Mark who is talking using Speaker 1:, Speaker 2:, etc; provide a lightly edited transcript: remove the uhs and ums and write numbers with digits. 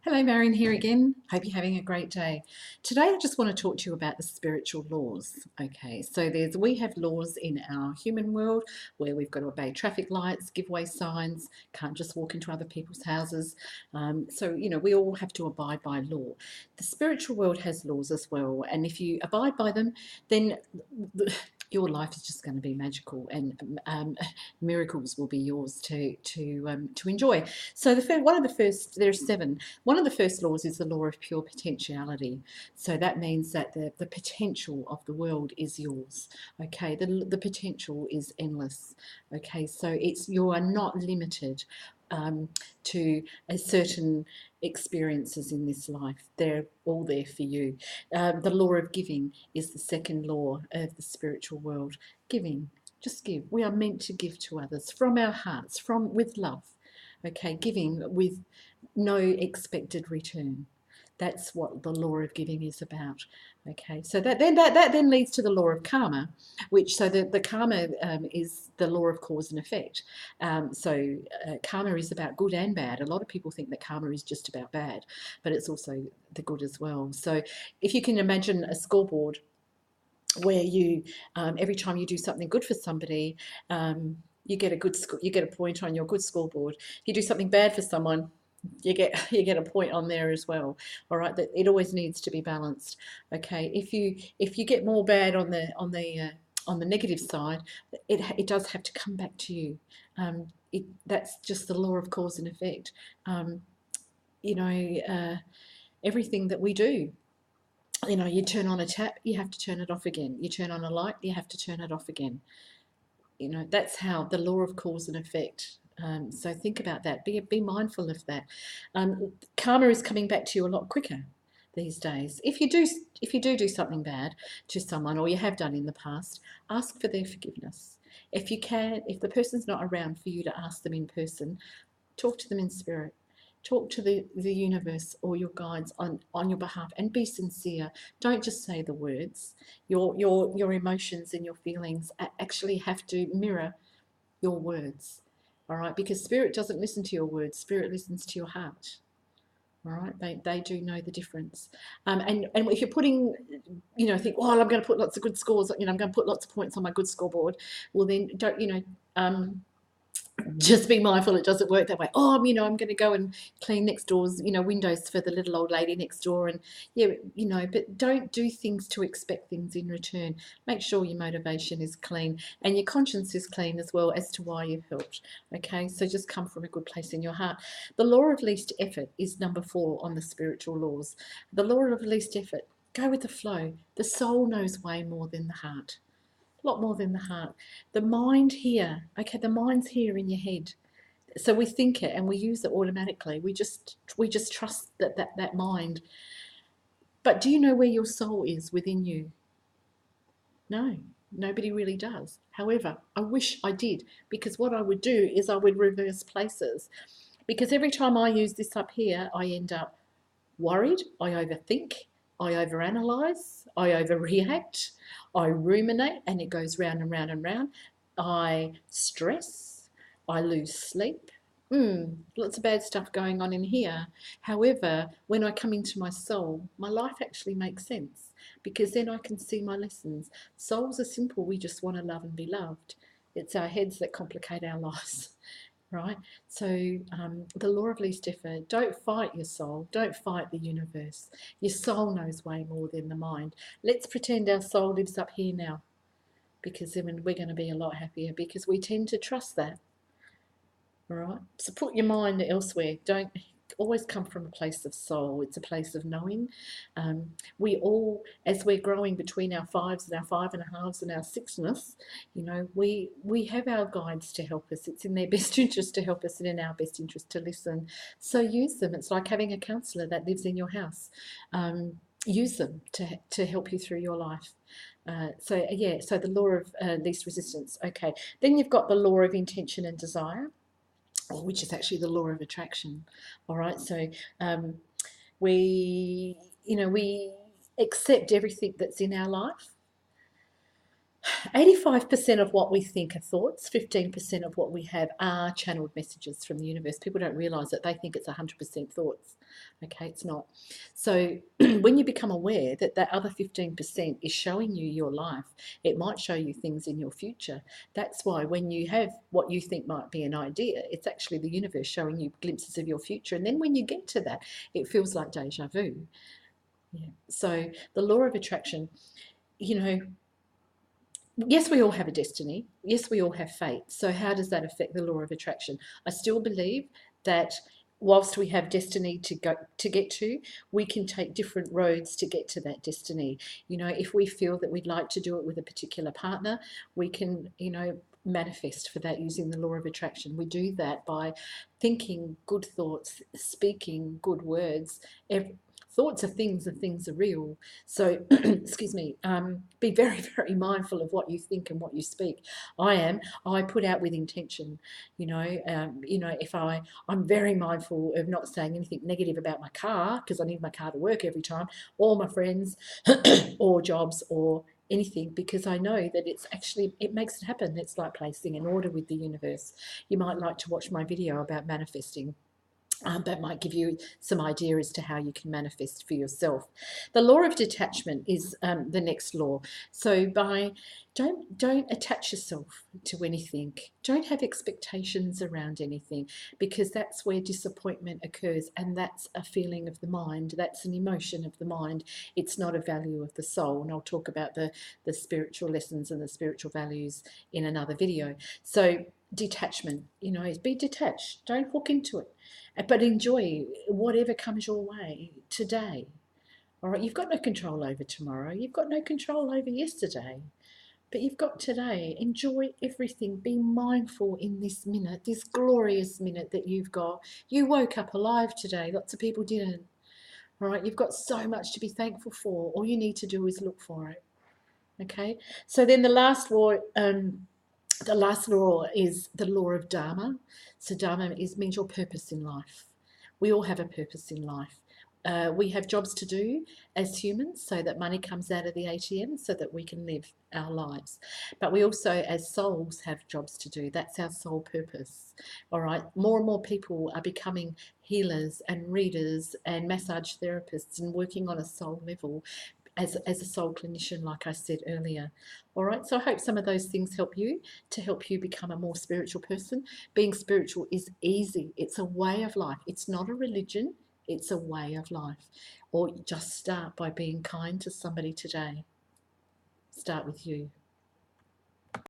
Speaker 1: Hello, Marion here again. Hope you're having a great day. Today, I just want to talk to you about the spiritual laws. Okay, so we have laws in our human world where we've got to obey traffic lights, give way signs, can't just walk into other people's houses. We all have to abide by law. The spiritual world has laws as well, and if you abide by them, then your life is just going to be magical, and miracles will be yours to enjoy. So one of the first, there are seven. One of the first laws is the law of pure potentiality. So that means that the potential of the world is yours. Okay, the potential is endless. Okay, so you are not limited um, to a certain experiences in this life. They're all there for you. The law of giving is the second law of the spiritual world. Giving, just give. We are meant to give to others from our hearts, from with love. Okay, giving with no expected return. That's what the law of giving is about. Okay, so that then leads to the law of karma, which so the karma is the law of cause and effect. Karma is about good and bad. A lot of people think that karma is just about bad, but it's also the good as well. So if you can imagine a scoreboard where you every time you do something good for somebody, you get a point on your good scoreboard. If you do something bad for someone, you get a point on there as well. All right, that it always needs to be balanced. Okay, if you get more bad on the negative side, it does have to come back to you. That's just the law of cause and effect. Um, you know, Everything that we do, you turn on a tap, you have to turn it off again. You turn on a light, you have to turn it off again. That's how the law of cause and effect. So think about that. Be mindful of that. Karma is coming back to you a lot quicker these days. If you do something bad to someone, or you have done in the past, ask for their forgiveness. If the person's not around for you to ask them in person, talk to them in spirit. Talk to the universe or your guides on your behalf, and be sincere. Don't just say the words. Your emotions and your feelings actually have to mirror your words. All right, because spirit doesn't listen to your words, spirit listens to your heart. All right, they do know the difference. And if you're putting, think, oh, I'm going to put lots of good scores, I'm going to put lots of points on my good scoreboard. Well, then don't, just be mindful it doesn't work that way. Oh, I'm going to go and clean next door's, windows for the little old lady next door. And yeah, but don't do things to expect things in return. Make sure your motivation is clean and your conscience is clean as well as to why you've helped. Okay, so just come from a good place in your heart. The law of least effort is number 4 on the spiritual laws. The law of least effort, go with the flow. The soul knows way more than the heart. A lot more than the heart. The mind's here in your head. So we think it and we use it automatically. We just trust that mind. But do you know where your soul is within you? No, nobody really does. However, I wish I did, because what I would do is I would reverse places. Because every time I use this up here, I end up worried, I overthink, I overanalyze, I overreact, I ruminate, and it goes round and round and round. I stress, I lose sleep. Lots of bad stuff going on in here. However, when I come into my soul, my life actually makes sense, because then I can see my lessons. Souls are simple, we just want to love and be loved. It's our heads that complicate our lives. Right? So the law of least effort, don't fight your soul, don't fight the universe. Your soul knows way more than the mind. Let's pretend our soul lives up here now, because then we're going to be a lot happier, because we tend to trust that. All right? So put your mind elsewhere. Don't always come from a place of soul. It's a place of knowing. We all, as we're growing between our fives and our five and a halves and our sixness, we have our guides to help us. It's in their best interest to help us and in our best interest to listen. So use them. It's like having a counsellor that lives in your house. Use them to help you through your life. So the law of least resistance. Okay, then you've got the law of intention and desire, which is actually the law of attraction. All right, so we accept everything that's in our life. 85% of what we think are thoughts, 15% of what we have are channeled messages from the universe. People don't realize that. They think it's 100% thoughts. Okay, it's not. So when you become aware that that other 15% is showing you your life, it might show you things in your future. That's why when you have what you think might be an idea, it's actually the universe showing you glimpses of your future. And then when you get to that, it feels like deja vu. Yeah. So the law of attraction, you know, yes, we all have a destiny. Yes, we all have fate. So, how does that affect the law of attraction? I still believe that whilst we have destiny to get to, we can take different roads to get to that destiny. You know, if we feel that we'd like to do it with a particular partner, we can, manifest for that using the law of attraction. We do that by thinking good thoughts, speaking good words. Thoughts are things and things are real. So, excuse me, be very, very mindful of what you think and what you speak. I put out with intention, if I'm very mindful of not saying anything negative about my car because I need my car to work every time, or my friends, or jobs, or anything, because I know that it makes it happen. It's like placing an order with the universe. You might like to watch my video about manifesting. That might give you some idea as to how you can manifest for yourself. The law of detachment is the next law. So don't attach yourself to anything. Don't have expectations around anything, because that's where disappointment occurs, and that's a feeling of the mind. That's an emotion of the mind. It's not a value of the soul. And I'll talk about the spiritual lessons and the spiritual values in another video. So detachment, be detached. Don't hook into it, but enjoy whatever comes your way today. All right, you've got no control over tomorrow. You've got no control over yesterday, but you've got today. Enjoy everything. Be mindful in this minute, this glorious minute that you've got. You woke up alive today. Lots of people didn't. All right, you've got so much to be thankful for. All you need to do is look for it. Okay, so then the last law is the law of Dharma. So Dharma means your purpose in life. We all have a purpose in life. We have jobs to do as humans so that money comes out of the ATM so that we can live our lives. But we also, as souls, have jobs to do. That's our soul purpose. All right. More and more people are becoming healers and readers and massage therapists and working on a soul level as a soul clinician, like I said earlier. All right, so I hope some of those things help you become a more spiritual person. Being spiritual is easy. It's a way of life. It's not a religion. It's a way of life. Or just start by being kind to somebody today. Start with you.